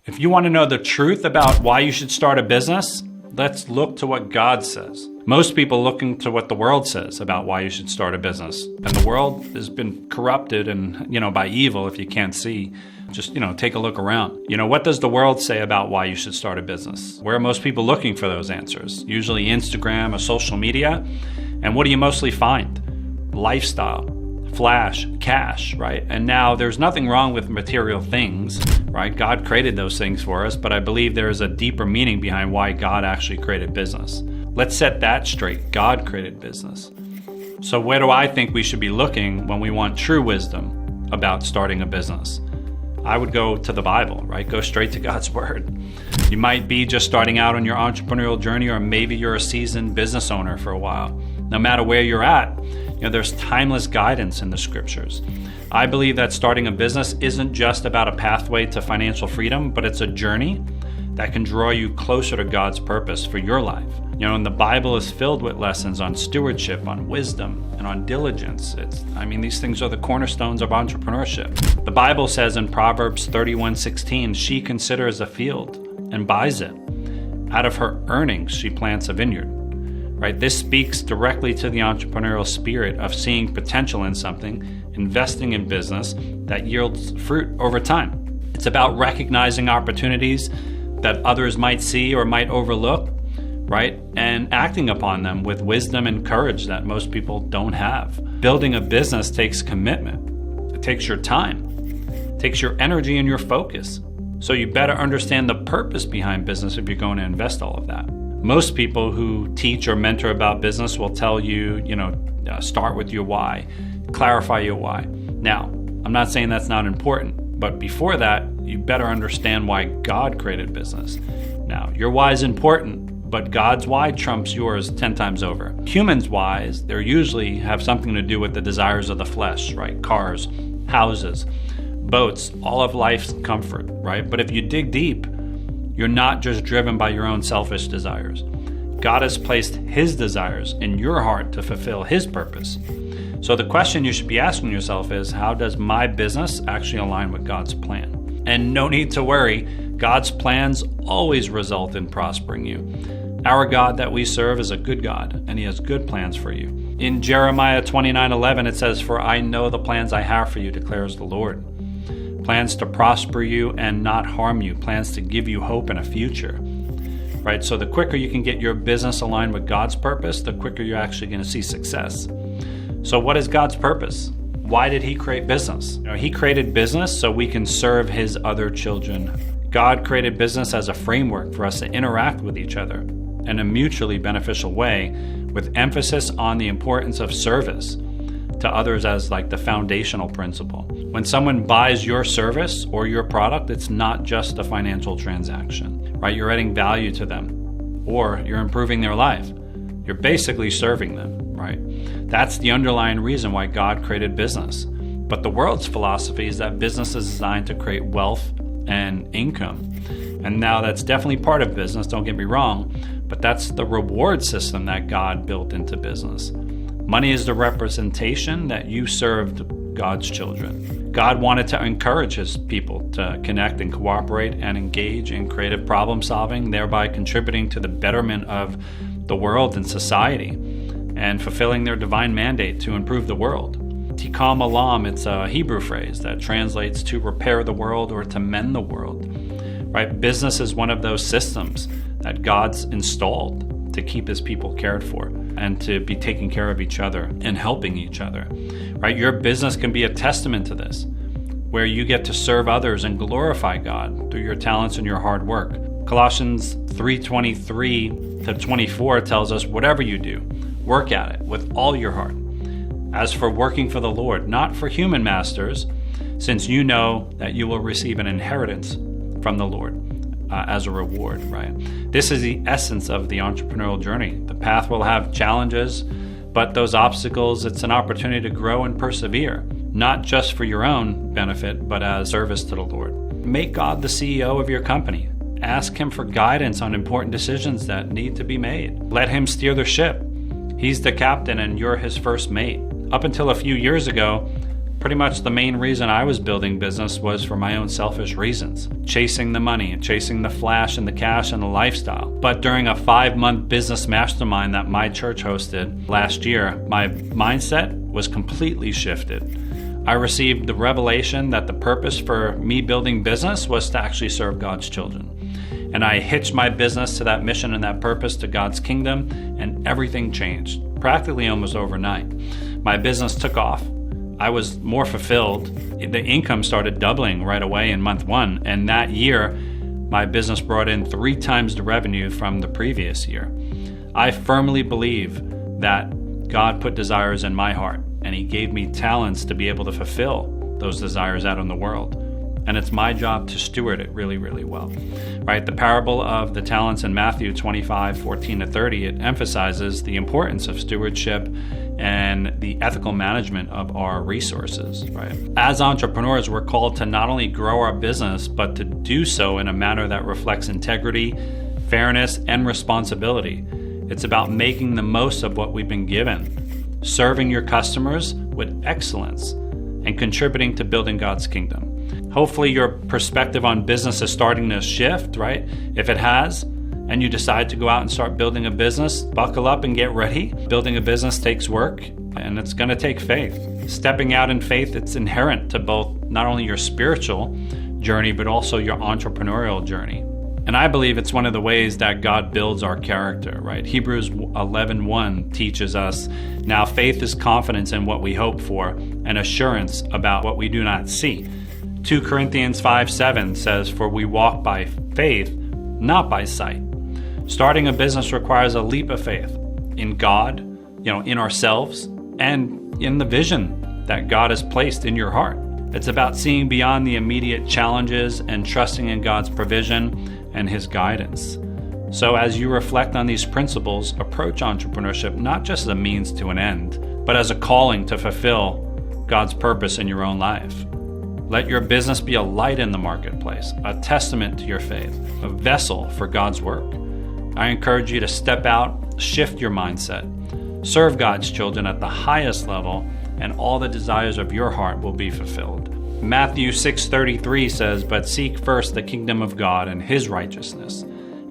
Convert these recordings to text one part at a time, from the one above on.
If you want to know the truth about why you should start a business, let's look to what God says. Most people looking to what the world says about why you should start a business. And the world has been corrupted and, by evil if you can't see. Just, take a look around. What does the world say about why you should start a business? Where are most people looking for those answers? Usually Instagram or social media. And what do you mostly find? Lifestyle, flash, cash, right? And now there's nothing wrong with material things, right? God created those things for us, but I believe there is a deeper meaning behind why God actually created business. Let's set that straight. God created business. So where do I think we should be looking when we want true wisdom about starting a business? I would go to the Bible, right? Go straight to God's word. You might be just starting out on your entrepreneurial journey, or maybe you're a seasoned business owner for a while. No matter where you're at, there's timeless guidance in the scriptures. I believe that starting a business isn't just about a pathway to financial freedom, but it's a journey that can draw you closer to God's purpose for your life. And the Bible is filled with lessons on stewardship, on wisdom, and on diligence. These things are the cornerstones of entrepreneurship. The Bible says in Proverbs 31:16, she considers a field and buys it. Out of her earnings, she plants a vineyard. Right? This speaks directly to the entrepreneurial spirit of seeing potential in something, investing in business that yields fruit over time. It's about recognizing opportunities that others might see or might overlook, right? And acting upon them with wisdom and courage that most people don't have. Building a business takes commitment. It takes your time. It takes your energy and your focus. So you better understand the purpose behind business if you're going to invest all of that. Most people who teach or mentor about business will tell you, start with your why, clarify your why. Now, I'm not saying that's not important, but before that, you better understand why God created business. Now, your why is important, but God's why trumps yours 10 times over. Humans' whys, they usually have something to do with the desires of the flesh, right? Cars, houses, boats, all of life's comfort, right? But if you dig deep, you're not just driven by your own selfish desires. God has placed His desires in your heart to fulfill His purpose. So the question you should be asking yourself is, how does my business actually align with God's plan? And no need to worry, God's plans always result in prospering you. Our God that we serve is a good God, and He has good plans for you. In Jeremiah 29:11, it says, "For I know the plans I have for you, declares the Lord. Plans to prosper you and not harm you, plans to give you hope and a future." Right? So the quicker you can get your business aligned with God's purpose, the quicker you're actually going to see success. So what is God's purpose? Why did He create business? He created business so we can serve His other children. God created business as a framework for us to interact with each other in a mutually beneficial way, with emphasis on the importance of service to others as like the foundational principle. When someone buys your service or your product, it's not just a financial transaction, right? You're adding value to them, or you're improving their life. You're basically serving them, right? That's the underlying reason why God created business. But the world's philosophy is that business is designed to create wealth and income. And now that's definitely part of business, don't get me wrong, but that's the reward system that God built into business. Money is the representation that you served God's children. God wanted to encourage His people to connect and cooperate and engage in creative problem solving, thereby contributing to the betterment of the world and society and fulfilling their divine mandate to improve the world. Tikkun olam, it's a Hebrew phrase that translates to repair the world or to mend the world. Right? Business is one of those systems that God's installed to keep His people cared for and to be taking care of each other and helping each other. Right? Your business can be a testament to this, where you get to serve others and glorify God through your talents and your hard work. Colossians 3:23-24 tells us, whatever you do, work at it with all your heart, as for working for the Lord, not for human masters, since you know that you will receive an inheritance from the Lord as a reward, right? This is the essence of the entrepreneurial journey. The path will have challenges, but those obstacles, it's an opportunity to grow and persevere, not just for your own benefit, but as service to the Lord. Make God the CEO of your company. Ask Him for guidance on important decisions that need to be made. Let Him steer the ship. He's the captain and you're His first mate. Up until a few years ago, Pretty much the main reason I was building business was for my own selfish reasons, chasing the money and chasing the flash and the cash and the lifestyle. But during a 5-month business mastermind that my church hosted last year, my mindset was completely shifted. I received the revelation that the purpose for me building business was to actually serve God's children. And I hitched my business to that mission and that purpose, to God's kingdom, and everything changed, practically almost overnight. My business took off. I was more fulfilled. The income started doubling right away in month 1. And that year, my business brought in 3 times the revenue from the previous year. I firmly believe that God put desires in my heart, and He gave me talents to be able to fulfill those desires out in the world. And it's my job to steward it really, really well, right? The parable of the talents in Matthew 25:14-30, it emphasizes the importance of stewardship and the ethical management of our resources, right? As entrepreneurs, we're called to not only grow our business, but to do so in a manner that reflects integrity, fairness, and responsibility. It's about making the most of what we've been given, serving your customers with excellence, and contributing to building God's kingdom. Hopefully your perspective on business is starting to shift, right? If it has, and you decide to go out and start building a business, buckle up and get ready. Building a business takes work, and it's going to take faith. Stepping out in faith, it's inherent to both not only your spiritual journey, but also your entrepreneurial journey. And I believe it's one of the ways that God builds our character, right? Hebrews 11:1 teaches us, now faith is confidence in what we hope for and assurance about what we do not see. 2 Corinthians 5:7 says, for we walk by faith, not by sight. Starting a business requires a leap of faith in God, in ourselves, and in the vision that God has placed in your heart. It's about seeing beyond the immediate challenges and trusting in God's provision and His guidance. So as you reflect on these principles, approach entrepreneurship not just as a means to an end, but as a calling to fulfill God's purpose in your own life. Let your business be a light in the marketplace, a testament to your faith, a vessel for God's work. I encourage you to step out, shift your mindset, serve God's children at the highest level, and all the desires of your heart will be fulfilled. Matthew 6:33 says, but seek first the kingdom of God and His righteousness,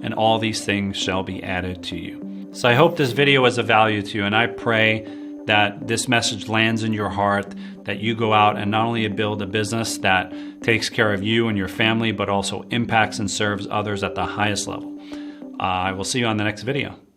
and all these things shall be added to you. So I hope this video was of value to you, and I pray that this message lands in your heart, that you go out and not only build a business that takes care of you and your family, but also impacts and serves others at the highest level. I will see you on the next video.